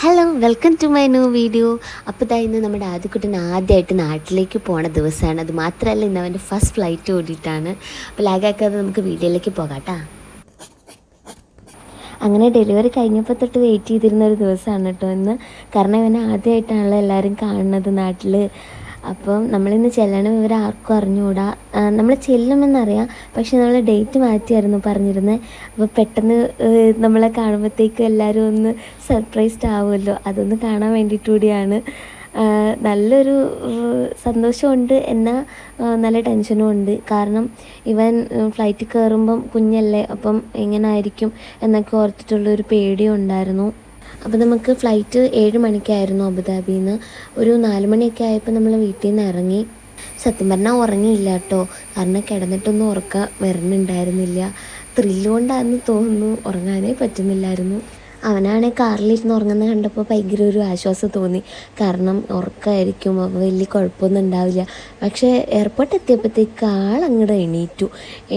Hello welcome to my new video. അപ്പോൾ ഇന്ന് നമ്മുടെ ആദ്യക്കുട്ടൻ ആദ്യമായിട്ട് നാട്ടിലേക്ക് പോണ ദിവസമാണ്. അത് മാത്രമല്ല ഇന്ന് അവൻ്റെ ഫസ്റ്റ് ഫ്ലൈറ്റ് ഓടിയിട്ടാണ്. അപ്പോൾ ലാഗാക്കാതെ നമുക്ക് വീഡിയോയിലേക്ക് പോകാം കേട്ടോ. അങ്ങനെ ഡെലിവറി കഴിഞ്ഞപ്പോൾ തൊട്ട് വെയിറ്റ് ചെയ്തിരുന്ന ഒരു ദിവസമാണ് കേട്ടോ ഇന്ന്. കാരണം ഇവനെ ആദ്യമായിട്ടാണല്ലോ എല്ലാവരും കാണുന്നത് നാട്ടിൽ. അപ്പം നമ്മളിന്ന് ചെല്ലണം ഇവർ ആർക്കും അറിഞ്ഞുകൂടാ. നമ്മൾ ചെല്ലുമെന്നറിയാം, പക്ഷെ നമ്മൾ ഡേറ്റ് മാറ്റിയായിരുന്നു പറഞ്ഞിരുന്നത്. അപ്പോൾ പെട്ടെന്ന് നമ്മളെ കാണുമ്പോഴത്തേക്കും എല്ലാവരും ഒന്ന് സർപ്രൈസ്ഡ് ആവുമല്ലോ, അതൊന്ന് കാണാൻ വേണ്ടിയിട്ട് കൂടിയാണ്. നല്ലൊരു സന്തോഷമുണ്ട്, എന്നാൽ നല്ല ടെൻഷനും ഉണ്ട്. കാരണം ഇവൻ ഫ്ലൈറ്റിൽ കയറുമ്പം കുഞ്ഞല്ലേ, അപ്പം എങ്ങനെ ആയിരിക്കും എന്നൊക്കെ ഓർത്തിട്ടുള്ളൊരു പേടിയും ഉണ്ടായിരുന്നു. അപ്പോൾ നമുക്ക് ഫ്ലൈറ്റ് 7 മണിക്കായിരുന്നു അബുദാബിയിൽ നിന്ന്. ഒരു 4 മണിയൊക്കെ ആയപ്പോൾ നമ്മൾ വീട്ടിൽ നിന്ന് ഇറങ്ങി. സത്യം പറഞ്ഞാൽ ഉറങ്ങിയില്ല കേട്ടോ, കാരണം കിടന്നിട്ടൊന്നും ഉറക്കം വരുന്നുണ്ടായിരുന്നില്ല. ത്രില്ലുകൊണ്ടാണെന്ന് തോന്നുന്നു, ഉറങ്ങാനേ പറ്റുന്നില്ലായിരുന്നു. അവനാണെങ്കിൽ കാറിലിരുന്ന് ഉറങ്ങുന്ന കണ്ടപ്പോൾ ഭയങ്കര ഒരു ആശ്വാസം തോന്നി. കാരണം ഉറക്കമായിരിക്കും, അപ്പോൾ വലിയ കുഴപ്പമൊന്നും ഉണ്ടാവില്ല. പക്ഷേ എയർപോർട്ട് എത്തിയപ്പോഴത്തേക്ക് ആളങ്ങോട്ട്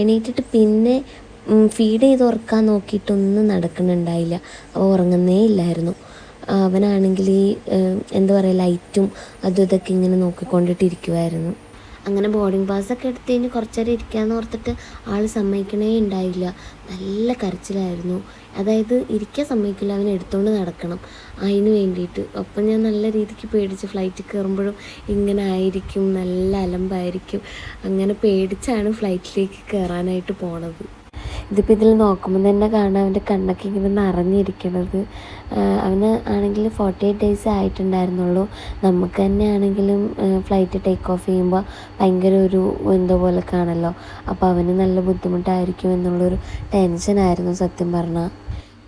എണീറ്റിട്ട് പിന്നെ ഫീഡ് ചെയ്ത് ഉറക്കാൻ നോക്കിയിട്ടൊന്നും നടക്കുന്നുണ്ടായില്ല. അപ്പോൾ ഉറങ്ങുന്നേ ഇല്ലായിരുന്നു. അവനാണെങ്കിൽ ഈ എന്താ പറയുക, ലൈറ്റും അതും ഇതൊക്കെ ഇങ്ങനെ നോക്കിക്കൊണ്ടിട്ടിരിക്കുമായിരുന്നു. അങ്ങനെ ബോർഡിംഗ് പാസ്സൊക്കെ എടുത്ത് കഴിഞ്ഞ് കുറച്ച് നേരം ഇരിക്കാമെന്ന് ഓർത്തിട്ട് ആൾ സമ്മതിക്കണേ ഉണ്ടായില്ല. നല്ല കരച്ചിലായിരുന്നു. അതായത് ഇരിക്കാൻ സമ്മതിക്കില്ല, അവൻ എടുത്തുകൊണ്ട് നടക്കണം അതിന് വേണ്ടിയിട്ട്. അപ്പം ഞാൻ നല്ല രീതിക്ക് പേടിച്ച്, ഫ്ലൈറ്റിൽ കയറുമ്പോഴും ഇങ്ങനെ ആയിരിക്കും, നല്ല അലമ്പായിരിക്കും, അങ്ങനെ പേടിച്ചാണ് ഫ്ലൈറ്റിലേക്ക് കയറാനായിട്ട് പോണത്. ഇതിപ്പോൾ ഇതിൽ നോക്കുമ്പോൾ തന്നെ കാണാം അവൻ്റെ കണ്ണൊക്കെ ഇങ്ങനെ നിറഞ്ഞിരിക്കണത്. അവന് ആണെങ്കിൽ 48 ഡേയ്സ് ആയിട്ടുണ്ടായിരുന്നുള്ളൂ. നമുക്ക് തന്നെ ആണെങ്കിലും ഫ്ലൈറ്റ് ടേക്ക് ഓഫ് ചെയ്യുമ്പോൾ ഭയങ്കര ഒരു എന്തോ പോലെ കാണല്ലോ. അപ്പോൾ അവന് നല്ല ബുദ്ധിമുട്ടായിരിക്കും എന്നുള്ളൊരു ടെൻഷനായിരുന്നു സത്യം പറഞ്ഞാൽ.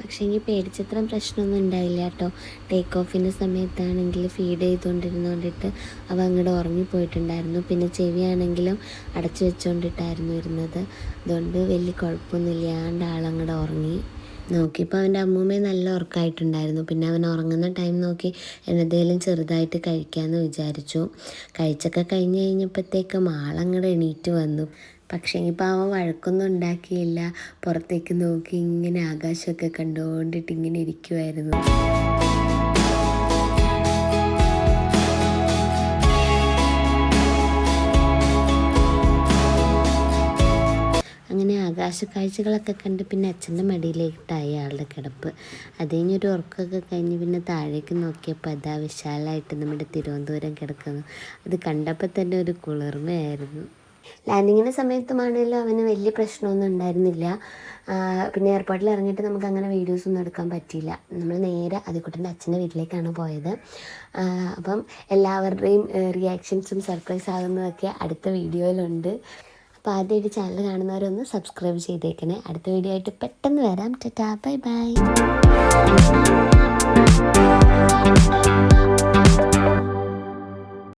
പക്ഷേ എനിക്ക് പേടിച്ചത്ര പ്രശ്നമൊന്നും ഉണ്ടായില്ല കേട്ടോ. ടേക്ക് ഓഫിൻ്റെ സമയത്താണെങ്കിൽ ഫീഡ് ചെയ്തുകൊണ്ടിരുന്നുകൊണ്ടിട്ട് അവ അങ്ങോട്ട് ഉറങ്ങിപ്പോയിട്ടുണ്ടായിരുന്നു. പിന്നെ ചെവിയാണെങ്കിലും അടച്ചു വെച്ചുകൊണ്ടിട്ടായിരുന്നു ഇരുന്നത്. അതുകൊണ്ട് വലിയ കുഴപ്പമൊന്നും ഇല്ലാണ്ട് ആളങ്ങോട്ട് ഉറങ്ങി. നോക്കിയപ്പോൾ അവൻ്റെ അമ്മൂമ്മയെ നല്ല ഉറക്കമായിട്ടുണ്ടായിരുന്നു. പിന്നെ അവൻ ഉറങ്ങുന്ന ടൈം നോക്കി എന്നതേലും ചെറുതായിട്ട് കഴിക്കാമെന്ന് വിചാരിച്ചു. കഴിച്ചൊക്കെ കഴിഞ്ഞ് കഴിഞ്ഞപ്പോഴത്തേക്കും ആളങ്ങോട്ട് എണീറ്റ് വന്നു. പക്ഷേ ഇപ്പോൾ അവൻ വഴക്കൊന്നും ഉണ്ടാക്കിയില്ല. പുറത്തേക്ക് നോക്കി ഇങ്ങനെ ആകാശമൊക്കെ കണ്ടുകൊണ്ടിട്ട് ഇങ്ങനെ ഇരിക്കുമായിരുന്നു. അങ്ങനെ ആകാശക്കാഴ്ചകളൊക്കെ കണ്ട് പിന്നെ അച്ഛൻ്റെ മടിയിലേക്കിട്ടായി ആളുടെ കിടപ്പ്. അത് കഴിഞ്ഞൊരു ഉറക്കമൊക്കെ കഴിഞ്ഞ് പിന്നെ താഴേക്ക് നോക്കിയപ്പോൾ അതാ വിശാലമായിട്ട് നമ്മുടെ തിരുവനന്തപുരം കിടക്കുന്നു. അത് കണ്ടപ്പോൾ തന്നെ ഒരു കുളിർമയായിരുന്നു. ലാൻഡിങ്ങിൻ്റെ സമയത്തുമാണെങ്കിലും അവന് വലിയ പ്രശ്നമൊന്നും ഉണ്ടായിരുന്നില്ല. പിന്നെ എയർപോർട്ടിൽ ഇറങ്ങിയിട്ട് നമുക്ക് അങ്ങനെ വീഡിയോസൊന്നും എടുക്കാൻ പറ്റിയില്ല. നമ്മൾ നേരെ ആദ്യക്കുട്ടൻ്റെ അച്ഛൻ്റെ വീട്ടിലേക്കാണ് പോയത്. അപ്പം എല്ലാവരുടെയും റിയാക്ഷൻസും സർപ്രൈസ് ആകുന്നതൊക്കെ അടുത്ത വീഡിയോയിലുണ്ട്. അപ്പോൾ ആദ്യമായിട്ട് ചാനൽ കാണുന്നവരൊന്ന് സബ്സ്ക്രൈബ് ചെയ്തേക്കണേ. അടുത്ത വീഡിയോ ആയിട്ട് പെട്ടെന്ന് വരാം. Tata, bye bye.